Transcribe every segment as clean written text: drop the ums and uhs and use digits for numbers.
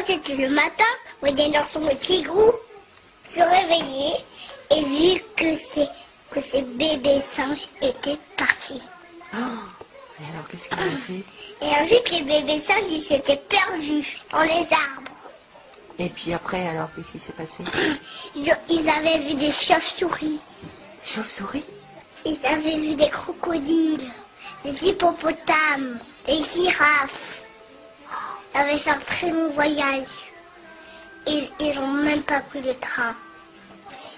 C'était le matin, où les garçons de Tigrou se réveillaient et vu que ces bébés singes étaient partis. Oh, et alors, qu'est-ce qu'ils ont fait? Et ensuite, les bébés singes, ils s'étaient perdus dans les arbres. Et puis après, alors, qu'est-ce qui s'est passé? Ils avaient vu des chauves-souris. Chauve-souris? Ils avaient vu des crocodiles, des hippopotames, des girafes. Ils avaient fait un très long voyage. Et ils n'ont même pas pris le train.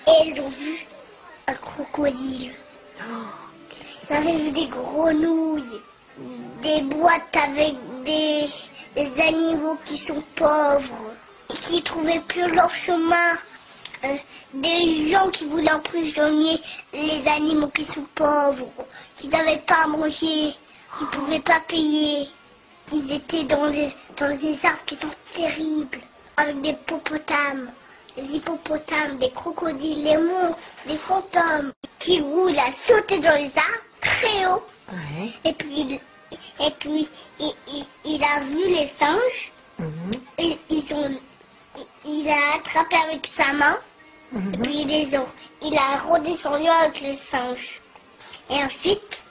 Et ils ont vu un crocodile. Ils avaient vu des grenouilles, des boîtes avec des animaux qui sont pauvres, qui ne trouvaient plus leur chemin. Des gens qui voulaient emprisonner les animaux qui sont pauvres, qui n'avaient pas à manger, qui ne pouvaient pas payer. Ils étaient dans des arbres qui sont terribles, avec des hippopotames, des crocodiles, des monstres, des fantômes. Tigrou, il a sauté dans les arbres, très haut, Ouais. et puis il a vu les singes, et il a attrapé avec sa main, et puis il a redescendu avec les singes. Et ensuite,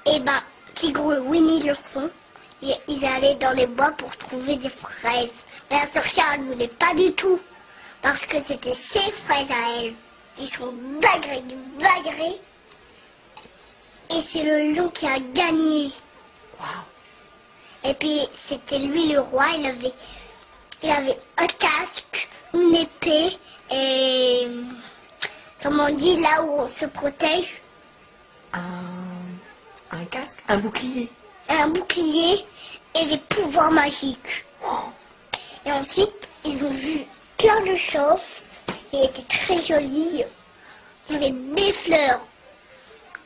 Tigrou et Winnie l'ourson, ils allaient dans les bois pour trouver des fraises. Mais la sorcière ne voulait pas du tout, parce que c'était ses fraises à elle, qui sont bagrées. Et c'est le lion qui a gagné. Waouh. Et puis c'était lui le roi, il avait un casque, une épée et, comme on dit, là où on se protège, Un casque? Un bouclier? un bouclier et des pouvoirs magiques. Et ensuite, ils ont vu plein de choses, il était très joli. Il y avait des fleurs,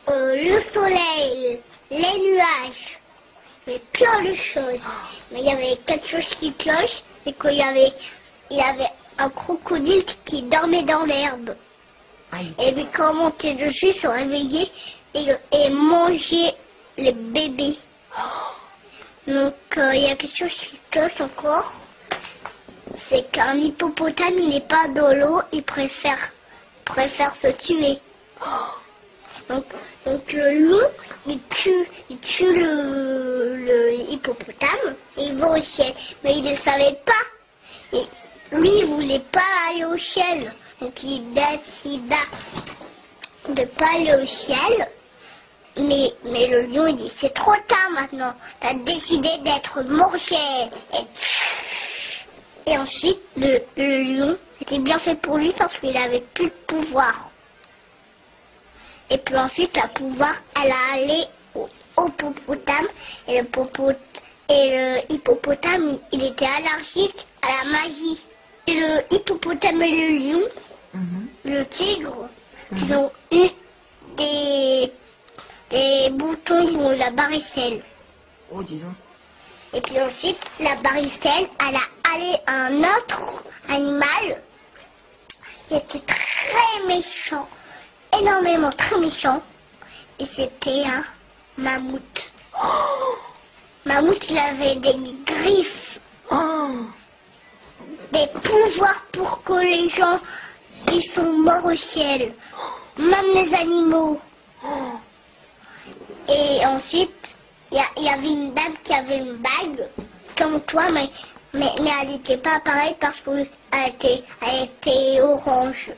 le soleil, les nuages, il y avait plein de choses. Mais il y avait quelque chose qui cloche, c'est qu'il y avait un crocodile qui dormait dans l'herbe. Aïe. Et puis quand on montait dessus, ils se réveillaient et mangeaient les bébés. Donc il y a quelque chose qui cloche encore. C'est qu'un hippopotame, il n'est pas dans l'eau, il préfère se tuer. Donc le loup, il tue le hippopotame et il va au ciel. Mais il ne savait pas. Et lui, il ne voulait pas aller au ciel. Donc il décida de ne pas aller au ciel. Mais le lion, il dit, c'est trop tard maintenant. Tu as décidé d'être mangé. Et ensuite, le lion, c'était bien fait pour lui parce qu'il avait plus de pouvoir. Et puis ensuite, la pouvoir, elle a allé au hippopotame. Et le hippopotame, il était allergique à la magie. Et le hippopotame et le lion, le tigre, ils ont eu des boutons, ils ont eu la varicelle. Oh, dis donc. Et puis ensuite, la varicelle, elle a allé à un autre animal qui était très méchant, énormément très méchant. Et c'était un mammouth. Mammouth, il avait des griffes, des pouvoirs pour que les gens, ils sont morts au ciel, même les animaux. Et ensuite, il y avait une dame qui avait une bague, comme toi, mais elle n'était pas pareille parce qu'elle était orange.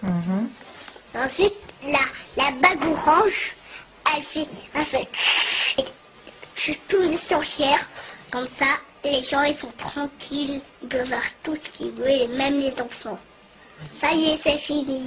Ensuite, la bague orange, elle fait tous les sorcières. Comme ça, les gens, ils sont tranquilles, ils peuvent faire tout ce qu'ils veulent, et même les enfants. Ça y est, c'est fini.